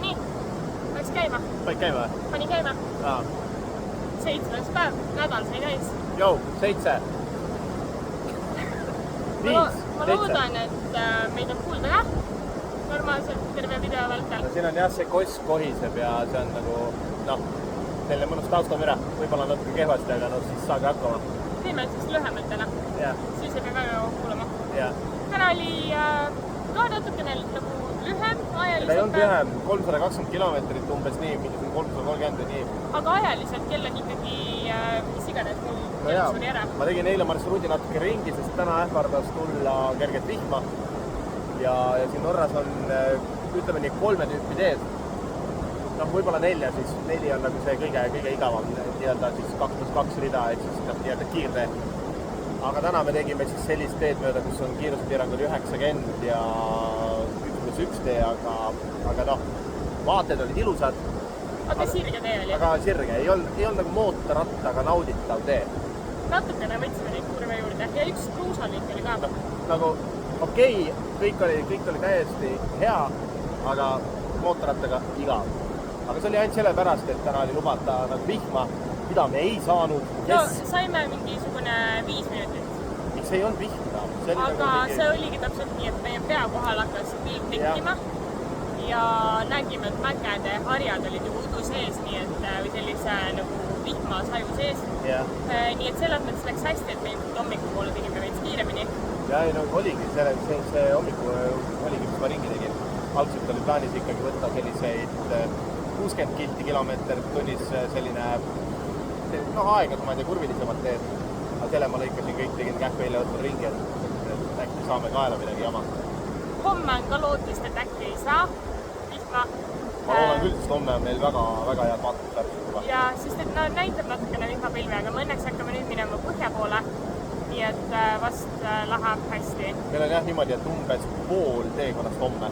nii, läks käima. Panid käima? Panin käima. 7. päev, nädal sai täis. Jou, 7. 5, ma loodan, et meid on kuulda ka normaalselt terve video vältel. Siin on jah, see koss kohiseb ja see on nagu, selline mõnus taustamüra. Võib-olla natuke kehvasti, aga siis saage hakkama. Teeme siis lühemalt täna. Siis ei pea väga kuulama. Täna oli ka natukene nagu lühem ajaliselt. Ei olnud lühem, 320 kilomeetrit umbes nii, mingisugune 330 nii. Aga ajaliselt kell on ikkagi mis iganes mul suri ära. Ma tegin eile marsruudi natuke ringi, sest täna ähvardas tulla kerget vihma. Ja siin Norras on, ütleme nii, 3 tüüpi teed. Võib-olla 4, siis 4 on nagu see kõige igavam, nii-öelda siis 2+2 rida, et siis nii-öelda kiirtee. Aga täna me tegime siis sellist teed mööda, kus on kiiruspiirang 90 ja 1+1 tee, aga vaated olid ilusad. Aga sirge tee oli? Aga sirge, ei olnud nagu mootorrattaga nauditav tee. Natukene võtsime neid kurve juurde ja üks kruusalink oli ka. Nagu okei, kõik oli täiesti hea, aga mootorrattaga igav. Aga see oli ainult sellepärast, et täna oli lubata nagu vihma, mida me ei saanud. Saime mingisugune 5 minutit. Miks ei olnud vihma? Aga see oligi täpselt nii, et meie pea kohal hakkas pilv tekkima ja nägime, et mägede harjad olid ju udu sees, nii et või sellise nagu vihmasaju sees. Nii et selles mõttes läks hästi, et me ilmselt hommikupoole tegime veits kiiremini. Oligi, see hommiku oligi, mis ma ringi tegin. Algselt oli plaanis ikkagi võtta selliseid 60 kilti kilomeeter tunnis selline aegadu, ma ei tea, kurvilisemad teed. Aga selle ma lõikasin kõik, tegin kähku eile õhtul ringi, et äkki saame kaela midagi jama. Homme on ka lootust, et äkki ei saa vihma. Ma loodan küll, sest homme on meil väga head vaatamisvärksed juba. Ja, sest et näitab natukene vihmapilve, aga me õnneks hakkame nüüd minema põhja poole. Nii et vast läheb hästi. Meil on jah niimoodi, et umbes pool teekonnast homme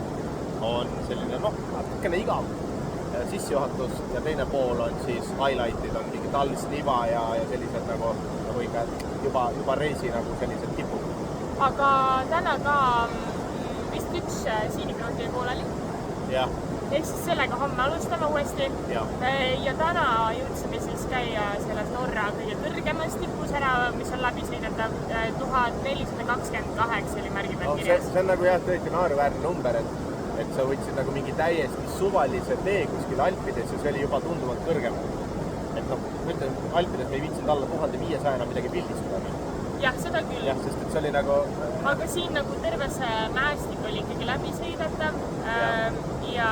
on selline, natukene igav sissejuhatus ja teine pool on siis highlightid, on mingi talvsliva ja sellised nagu ikka juba reisi nagu sellised tipud. Aga täna ka vist üks siinikrooti pooleli. Ehk siis sellega homme alustame uuesti. Ja täna jõudsime siis käia selles Norra kõige kõrgemas tipus ära, mis on läbi sõidetav 1428 oli märgi peal kirjas. See on nagu jah, tõesti naeruväärne number, et sa võtsid nagu mingi täiesti suvalise tee kuskil Alpides ja see oli juba tunduvalt kõrgem. Et ma ütlen, Alpides me ei viitsinud alla 1500 enam midagi pildistada. Jah, seda küll. Jah, sest et see oli nagu... Aga siin nagu terve see mäestik oli ikkagi läbi sõidetav ja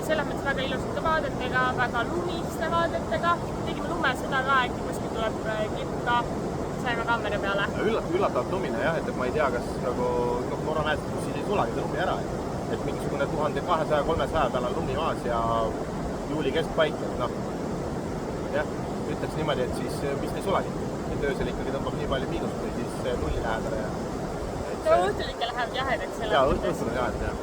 selles mõttes väga ilusate vaadetega, väga lumiste vaadetega. Tegime lume seda ka, äkki kuskil tuleb klipp ka, saime kaamera peale. Üllatavalt lumine jah, et ma ei tea, kas nagu Norra mäestik, kus siis ei sulagi see lumi ära. Et mingisugune 1200-300 peal on lumi maas ja juuli keskpaik, et jah, ütleks niimoodi, et siis vist ei sulagi. Et öösel ikkagi tõmbab nii palju miinust või siis nulli lähedale. Õhtul ikka läheb jahedaks selle mõttes. Õhtul on jahedaks, jah.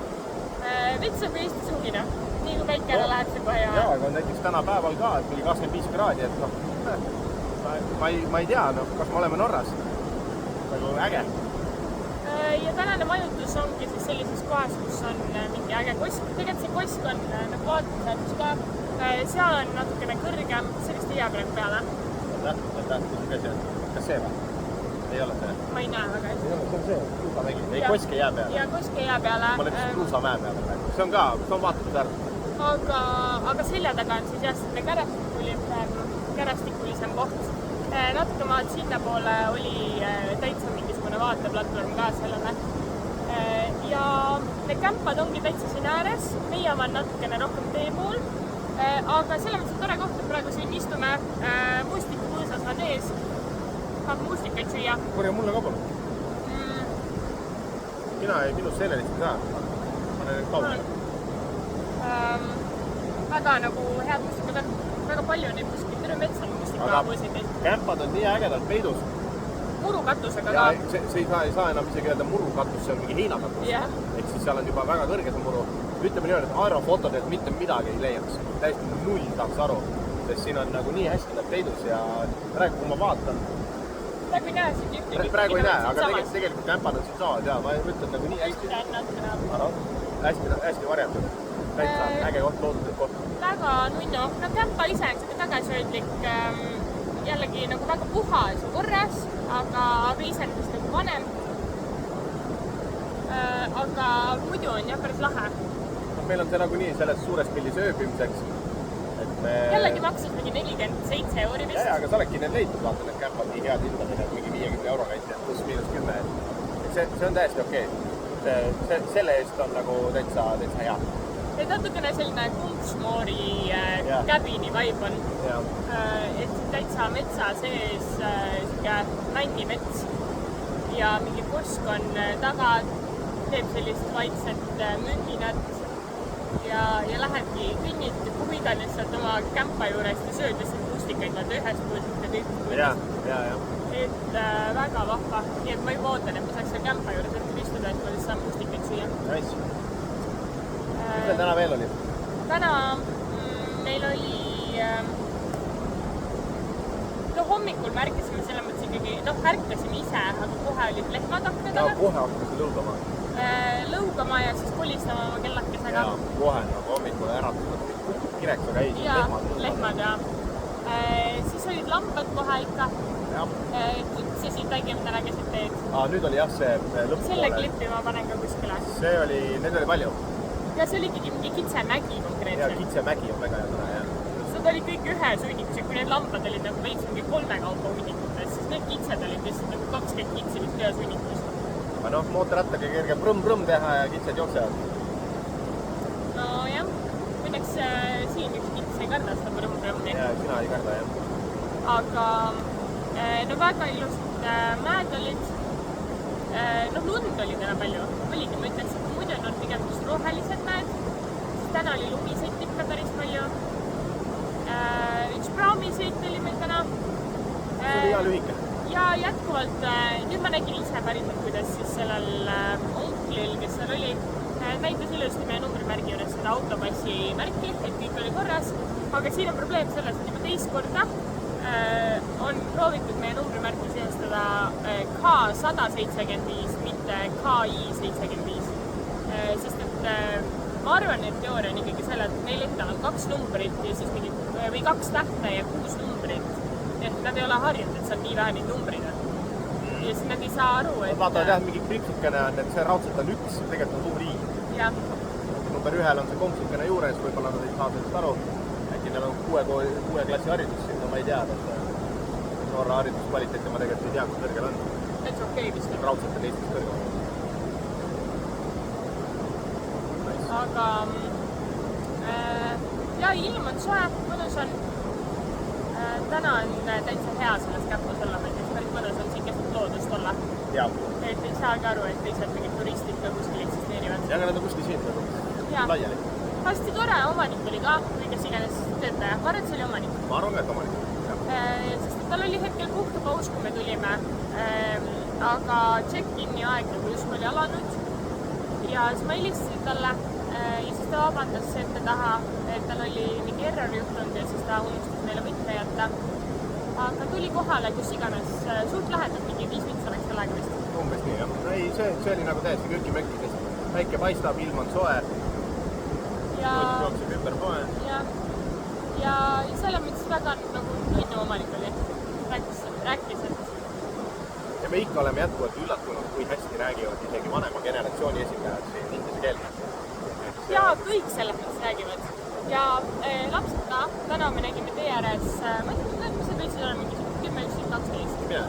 Vits on kui Eesti suvina, nii kui päikene läheb see kohe jahedaks. Jaa, aga näiteks täna päeval ka, et oli 25 kraadi, et ma ei tea, kas me oleme Norras. Nagu äge. Ja tänane majutus ongi siis sellises kohas, kus on mingi äge kosk. Tegelikult see kosk on nagu vaatamisväärtus ka. Seal on natukene kõrgem, sellist jää praegu peale. Kas see või? Ei ole see? Ma ei näe väga hästi. Ei ole, see on see, kruusamägi. Ei, koske jää peale. Ja koske jää peale. Ma läks kruusamäe peale praegu. See on ka, see on vaatamisväärt. Aga selja taga on siis jah, kärastikulisem koht. Natuke maad sinna poole oli täitsa mingisugune vaateplatvorm ka sellele. Ja need kämpad ongi täitsa siin ääres. Meie on natukene rohkem tee pool. Aga selle mõttes on tore koht, et praegu siin istume. Mustikupuusas on ees. Saab mustikaid süüa. Korja mulle ka palun. Minust sellelist ei saa. Ma olen kaugel. Väga nagu head mustikad on. Väga palju neid kuskil terve mets on mustikapuusid. Kämpad on nii ägedalt peidus. Murukatusega ka. See ei saa enam isegi öelda murukatus, see on mingi heinakatus. Ehk siis seal on juba väga kõrge see muru. Ütleme nii, et aerofotodelt mitte midagi ei leiaks. Täiesti null tahaks aru, sest siin on nagu nii hästi nad peidus ja praegu kui ma vaatan. Praegu ei näe siin ühtegi. Praegu ei näe, aga tegelikult kämpad on siin saavad ja ma ütlen nagu nii hästi. Hästi varjatud. täitsa äge koht, looduslik koht. Väga nunnu. No Kämpa ise on siuke tagasihoidlik, jällegi nagu väga puhas ja korras, aga iseenesest nagu vanem. Aga muidu on jah päris lahe. Meil on see nagunii selles suures pildis ööbimiseks. Jällegi maksus mingi 47 € vist. Aga sa oledki need leidnud, vaata need kämpad nii head hindamine, et mingi 50 € kanti, pluss miinus 10. See on täiesti okei. Selle eest on nagu täitsa hea. Et natukene selline Kunksmoori cabini vibe on. Et täitsa metsa sees siuke männimets ja mingi kusk on taga, teeb sellist vaikset münginat ja lähengi kõnnid kuhidan lihtsalt oma kämpa juurest ja sööd lihtsalt mustikaid vaata ühest puudist ja teisest puudist. Et väga vahva. Nii et ma juba ootan, et ma saaks seal kämpa juures õhtul istuda, et ma lihtsalt saan mustikaid süüa. Nice. Mis meil täna veel oli? Täna meil oli... No hommikul märkasime selles mõttes ikkagi, ärkasime ise, aga kohe olid lehmad akna taga. Ja kohe hakkasid lõugama. Lõugama ja siis kolistama oma kellakesega. Ja kohe nagu hommikul äratanud. Kireksa käisid lehmad ja. Siis olid lambad kohe ikka. Kutsesid tegime täna keset teed. Nüüd oli jah see lõpp. Selle klippi ma panen ka kuskile. Need oli palju. Ja see oli ikkagi mingi Kitsemägi konkreetselt. Ja Kitsemägi on väga hea sõna, jah. Nad olid kõik ühes hunnikus ja kui need lambad olid nagu veits mingi 3 kaupa hunnikutes, siis need kitsed olid lihtsalt nagu 20 kitsi vist ühes hunnikus. Aga noh, mootorrattaga kerge prõmm-prõmm teha ja kitsed jooksevad. No jah, õnneks siin üks kits ei karda seda prõmm-prõmmi. Ja sina ei karda, jah. Aga no väga ilusad mäed olid. Lund oli täna palju. Oligi, ma ütleks, et muidu on pigem rohelised mäed. Siis täna oli lumisõit ikka päris palju. Üks praamisõit oli meil täna. See oli hea lühike. Ja jätkuvalt, nüüd ma nägin ise päriselt, kuidas siis sellel onklil, kes seal oli, näitas ilusti meie numbrimärgi juures seda autopassi märki, et kõik oli korras. Aga siin on probleem selles, et juba teist korda on proovitud meie numbrimärki sihestada K175, mitte KI75. Sest et ma arvan, et teooria on ikkagi selle, et neil endal on 2 numbrit ja siis mingi, või 2 tähte ja 6 numbrit. Et nad ei ole harjunud, et seal nii vähe neid numbrid on. Ja siis nad ei saa aru, et... Vaatavad jah, mingi kripsikene on, et see raudselt on 1, tegelikult on suur I. Jah. Number 1 on see konksikene juures, võib-olla nad ei saa sellest aru. Äkki neil on 6 klassi haridus siin, no ma ei tea, et noore hariduskvaliteeti ma tegelikult ei tea, kus kõrgel on. Täitsa okei vist. Raudselt on Eestis kõrgel. Aga ja ilm on soe, mõnus on. Täna on täitsa hea selles Käpus olla, ma ütleks päris mõnus on siin keset loodust olla. Et ei saagi aru, et teised mingid turistid ka kuskil eksisteerivad. Ja aga nad on kuskil siin nagu laiali. Hästi tore, omanik oli ka, või kes iganes töötaja. Ma arvan, et see oli omanik. Ma arvan, et omanik. Sest tal oli hetkel puhkepaus, kui me tulime. Aga check-in'i aeg nagu just oli alanud. Ja siis ma helistasin talle ja siis ta vabandas ette taha, et tal oli mingi error juhtunud ja siis ta unustas meile võtme jätta. Aga tuli kohale, kus iganes suurt lähedalt mingi 5 minutit oleks sellega vist. Umbes nii, jah. No ei, see oli nagu täiesti köki-möki, sest päike paistab, ilm on soe. Jooksib ümber poe. Ja selle mõttes väga nagu nunnu omanik oli. Rääkis, et... Ja me ikka oleme jätkuvalt üllatunud, kui hästi räägivad isegi vanema generatsiooni esindajad siin inglise keelt. Ja kõik selles mõttes räägivad. Ja lapsed ka, täna me nägime tee ääres, ma ei tea, mis see võisid olla mingi 10, 12.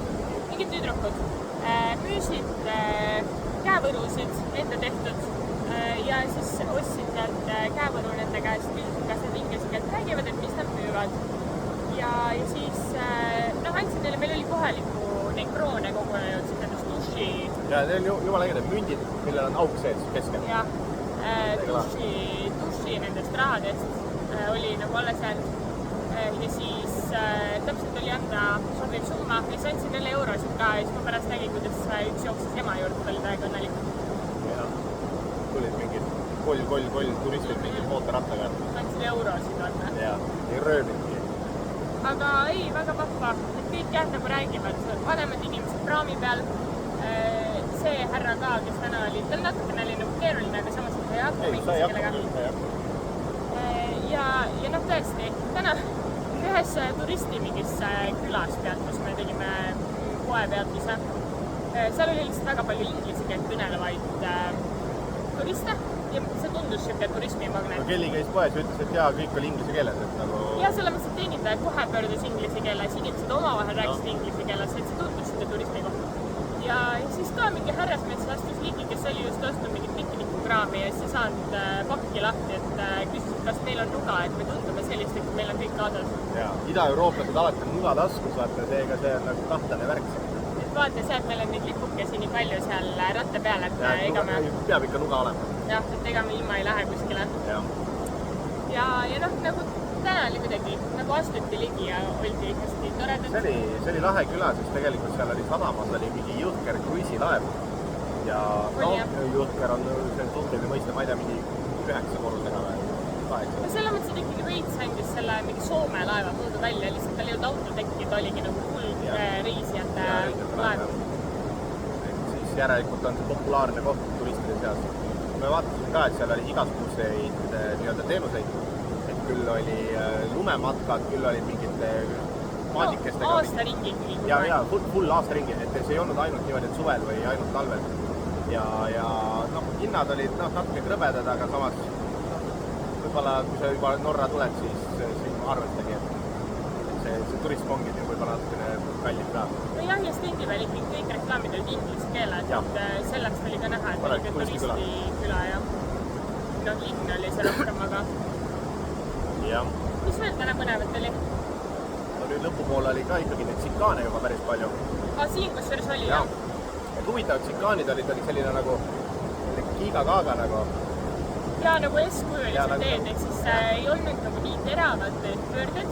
Mingid tüdrukud müüsid käevõrusid enda tehtud ja siis ostsin sealt käevõru nende käest, küsisin, kas nad inglise keelt räägivad, et mis nad müüvad. Ja siis andsin neile, meil oli kohaliku neid kroone kogunenud, siis nendest duši... Ja need on jumala ägedad mündid, millel on auk sees keskel. Ja duši nendest rahadest oli nagu alles jäänud. Ja siis täpselt oli anda sobiv summa ja siis andsin neile eurosid ka ja siis ma pärast nägin, kuidas üks jooksis ema juurde, oli täiega õnnelik. Ja tulid mingid koll turistid mingid mootorrattaga. Andsin eurosid vaata. Ja, ei rööbidki. Aga ei, väga vahva, et kõik jah nagu räägivad, vanemad inimesed praami peal. See härra ka, kes täna oli, tal natukene oli nagu keeruline, aga samas ta sai hakkama inglise keelega. ja noh, tõesti, täna ühes turisti mingis külas peatus, me tegime poepeatuse. Seal oli lihtsalt väga palju inglise keelt kõnelevaid turiste ja see tundus siuke turismimagnet. No Kelly käis poes ja ütles, et jaa, kõik oli inglise keeles, et nagu... Ja selles mõttes, et teenindaja kohe pöördus inglise keeles, inimesed omavahel rääkisid inglise keeles, et see tundus siuke turismi koht. Ja siis ka mingi härrasmees astus ligi, kes oli just ostnud mingit piknikukraami ja siis ei saanud pakki lahti, et küsis, kas meil on nuga, et me tundume sellist, et meil on kõik kaasas. Jaa, ida-eurooplased alati on nuga taskus, vaata, seega see on nagu kahtlane värk. Vaata see, et meil on neid lipukesi nii palju seal ratta peal, et ega me... Peab ikka nuga olema. Jah, et ega me ilma ei lähe kuskile. Ja noh, nagu täna oli kuidagi, nagu astuti ligi ja oldi hästi toredad. See oli lahe küla, sest tegelikult seal oli sadamas oli mingi Jõhker kruiisilaev. Ja Jõhker on see suhteline mõiste, ma ei tea, mingi 9 korrusega või 8. Ja selle mõttes, et ikkagi veits andis selle mingi Soome laeva muldu välja, lihtsalt tal ei olnud autotekki, ta oligi nagu full reisijate laev. Siis järelikult on see populaarne koht turistide seas. Me vaatasime ka, et seal oli igasuguseid nii-öelda teenuseid, et küll oli lumematkad, küll oli mingite maadikestega. Aasta ringi. Ja full aasta ringi, et see ei olnud ainult niimoodi, et suvel või ainult talvel. Ja noh, hinnad olid natuke krõbedad, aga samas võib-olla, kui sa juba Norra tuled, siis arvestagi, et see turism ongi võib-olla natukene kallim ka. No jah, ja stendi peal ikkagi kõik reklaamid olid inglise keeles, et sellest oli ka näha, et oli ka turistiküla ja noh, linn oli see rohkem, aga... Mis veel täna põnevat oli? No nüüd lõpupoole oli ka ikkagi neid tsikaane juba päris palju. Siin kusjuures oli, jah? Et huvitavad tsikaanid olid selline nagu kiiga-kaaga nagu. Ja nagu S-kujulised teed, et siis ei olnud nagu nii teravad pöörded.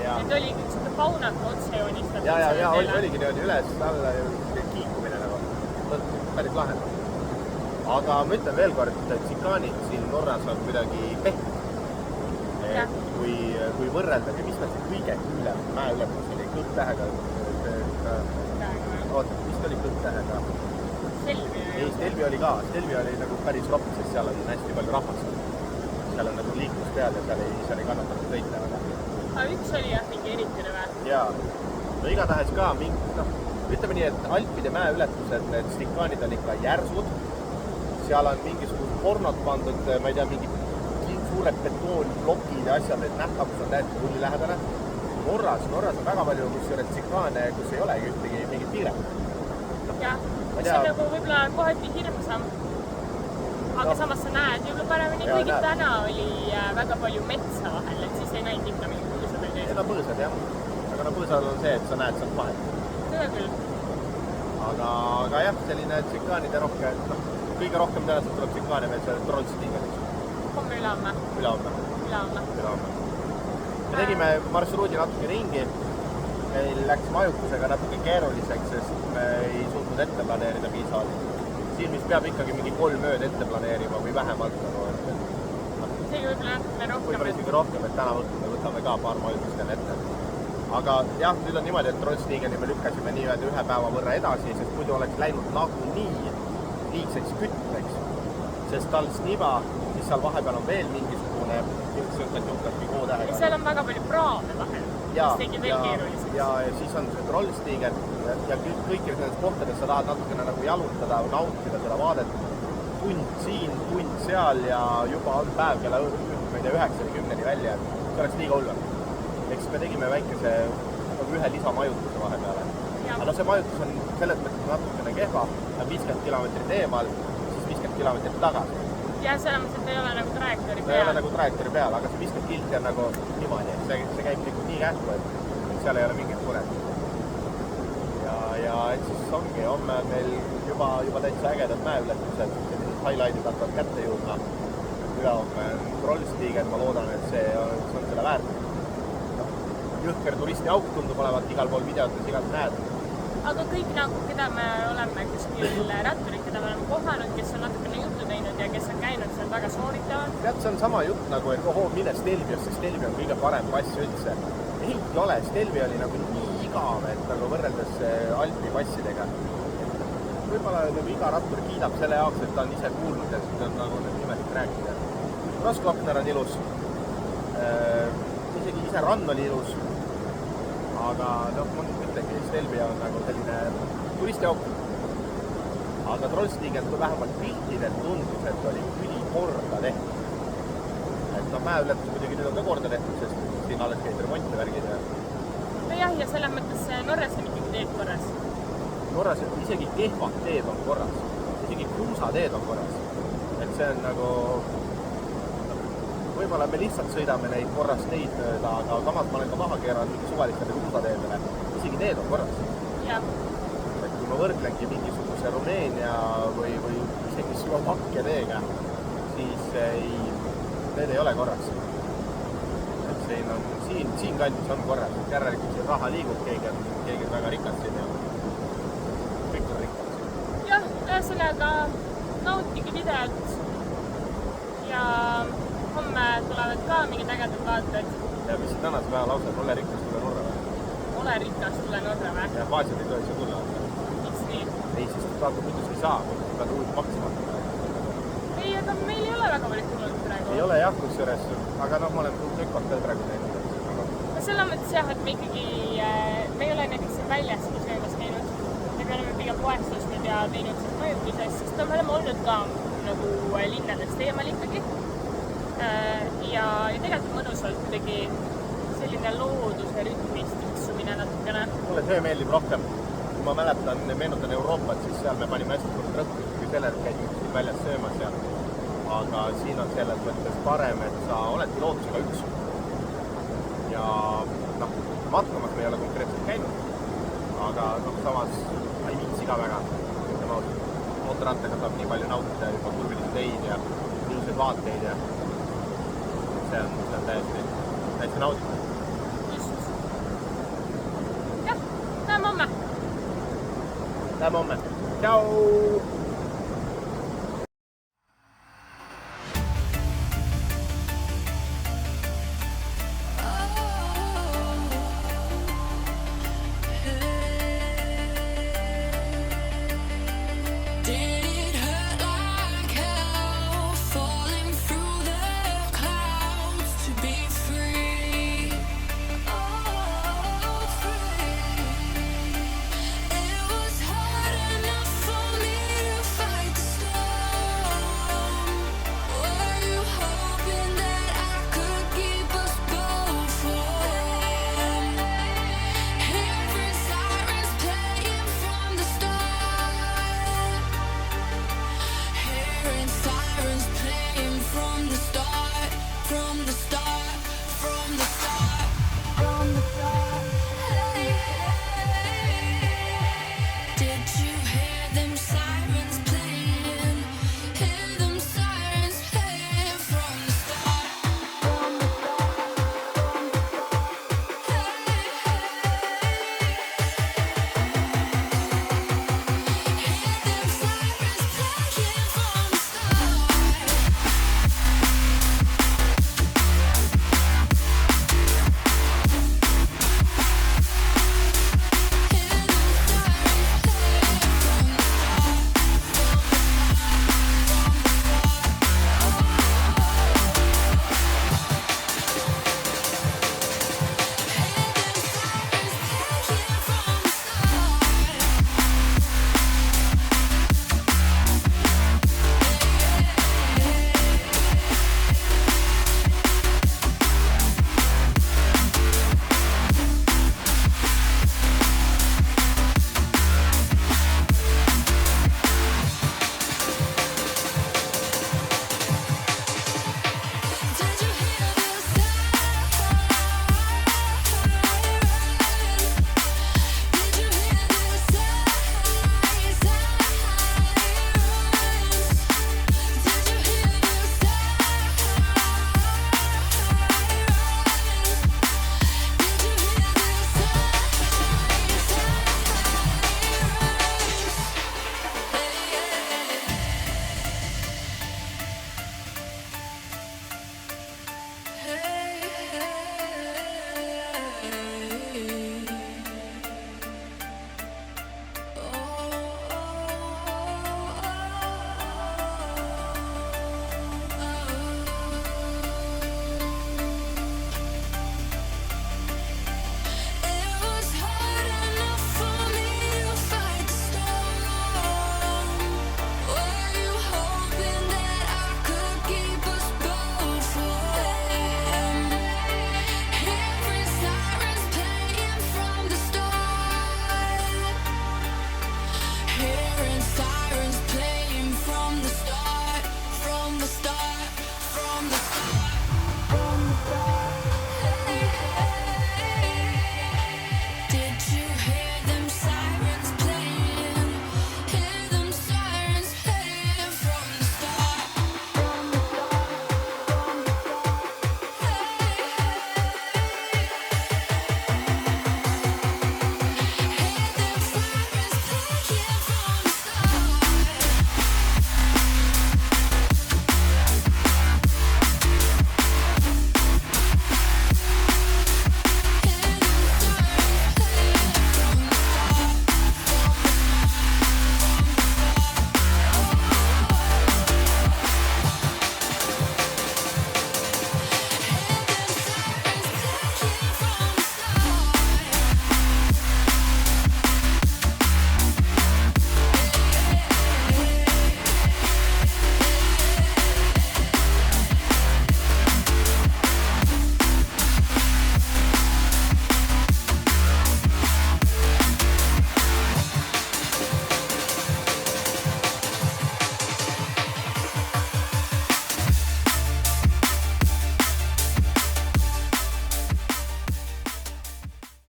Et oli kõik siuke faunaka otse joonistatud. Ja oligi niimoodi üles alla kiikumine nagu. Päris lahe. Aga ma ütlen veel kord, et tsikaanid siin Norras on kuidagi pehmed. Kui võrreldagi, mis meil see kõige küülem mäeületus oli kõpptähega. Oota, mis oli kõpptähega? Stelvi. Ei, Stelvi oli ka. Stelvi oli nagu päris ropp, sest seal on hästi palju rahvast. Seal on nagu liiklus peal ja seal ei kannatatud sõita. Aga üks oli jah mingi eritine või? Jaa. No igatahes ka ütleme nii, et Alpide mäeületused, need tsikaanid on ikka järsud. Seal on mingisugused pornod pandud, ma ei tea, mingi suured betoonblokid ja asjad, et nähtavus on täiesti hulli lähedane. Norras on väga palju kusjuures tsikaane, kus ei olegi ühtegi mingit piiret. Jah, see on nagu võib-olla kohati hirmsam. Aga samas sa näed juba paremini, kuigi täna oli väga palju metsa vahel, et siis ei näinud ikka mingi põõsad või teised. Need on põõsad, jah. Aga põõsad on see, et sa näed sealt vahet. Seda küll. Aga jah, selline tsikaanide rohke, kõige rohkem tõenäoliselt tuleb tsikaane veel see Trollstigenis. Homme ülehomme. Ülehomme. Me tegime marsruudi natuke ringi. Meil läks majutusega natuke keeruliseks, sest me ei suutnud ette planeerida piisavalt. Siin, mis peab ikkagi mingi 3 ööd ette planeerima või vähemalt. Seegi võib-olla natukene rohkem. Võib-olla isegi rohkem, et täna me võtame ka paar majutust jälle ette. Aga jah, nüüd on niimoodi, et Trollstigeni me lükkasime nii-öelda 1 päeva võrra edasi, sest muidu oleks läinud nagunii liigseks kütteks. Sest tal Sniva, siis seal vahepeal on veel mingisugune O-tähega. Ja seal on väga palju praame vahel, mis tegi veel keeruliseks. Ja siis on see Trollstigen ja kõikidest nendest kohtades sa tahad natukene nagu jalutada või nautida seda vaadet. Tund siin, tund seal ja juba on päev kella 9 või 10 välja. See oleks liiga hull. Eks me tegime väikese ühe lisamajutuse vahepeale. Aga see majutus on selles mõttes natukene kehva, 50 kilomeetrit eemal, siis 50 kilomeetrit tagasi. Ja selles mõttes, et ei ole nagu trajektoori peal. Ei ole nagu trajektoori peal, aga see 50 kilti on nagu niimoodi, see käib nii kähku, et seal ei ole mingit muret. Ja et siis ongi, homme on meil juba täitsa ägedad mäeületused, sellised highlightid hakkavad kätte jõudma. Ülehomme Trollstigen, ma loodan, et see on selle väärt. Jõhker turistiauk tundub olevat igal pool videotes, igal näed. Aga kõik nagu, keda me oleme kuskil ratturid, keda me oleme kohanud, kes on natukene juttu teinud ja kes on käinud, see on väga sooritavad. Tead, see on sama jutt nagu, et mine Stelviosse, Stelvi on kõige parem pass üldse. Ei ole, Stelvi oli nagu nii igav, et nagu võrreldes Alpi passidega. Võib-olla nagu iga rattur kiidab selle jaoks, et ta on ise kuulnud ja siis on nagu nimelik rääkida. Roskloppner on ilus. isegi ise rann oli ilus. Aga noh, ma ütlengi, Stelvia on nagu selline turistiauk. Aga Trollstigen vähemalt piltidel tundus, et oli ülikorda tehtud. Et noh, mäeületus muidugi nüüd on ka korda tehtud, sest siin alles käid remonti värgid. Nojah, ja selles mõttes Norras on ikkagi teed korras. Norras isegi kehvad teed on korras. Isegi kruusateed on korras. Et see on nagu... Võib-olla me lihtsalt sõidame neid korrast teid mööda, aga samas ma olen ka maha keeranud mingi suvalistele kruusateedele. Isegi teed on korras. Jah. Et kui ma võrdlengi mingisuguse Rumeenia või isegi Slovakkia teega, siis need ei ole korras. Et siin kandis on korras. Järelikult siin raha liigub, keegi on väga rikas siin ja kõik on rikas. Jah, ühesõnaga nautige videot ja homme tulevad ka mingid ägedad vaated. Ja mis siin tänase päeva lause on? Ole rikas, tule Norra või? Ole rikas, tule Norra või? Ja vaesed ei tohi see tulla. Miks nii? Ei, sest vaata, muidu ei saa, pead uut maksima. Ei, aga meil ei ole väga palju tulnud praegu. Ei ole jah, kusjuures, aga noh, ma olen ökot veel praegu teinud. No selles mõttes jah, et me ikkagi, me ei ole näiteks siin väljaski söömas käinud. Me oleme pigem poest ostnud ja teinud siin mõjutuses, sest me oleme olnud ka nagu linnadest eemal ikkagi. Ja tegelikult mõnus olnud kuidagi selline looduse rütmist tiksumine natukene. Mulle see meeldib rohkem. Kui ma meenutan Euroopat, siis seal me panime hästi rõhku sellel, et käisime siin väljas söömas ja aga siin on selles mõttes parem, et sa oledki loodusega üks. Ja noh, matkamas me ei ole konkreetselt käinud, aga noh, samas ei viitsi ka väga. Mootorrattaga saab nii palju nautida juba kurvilisi teid ja ilusaid vaateid ja see on täiesti nauditav. Just. Jah, näeme homme. Näeme homme. Tšau!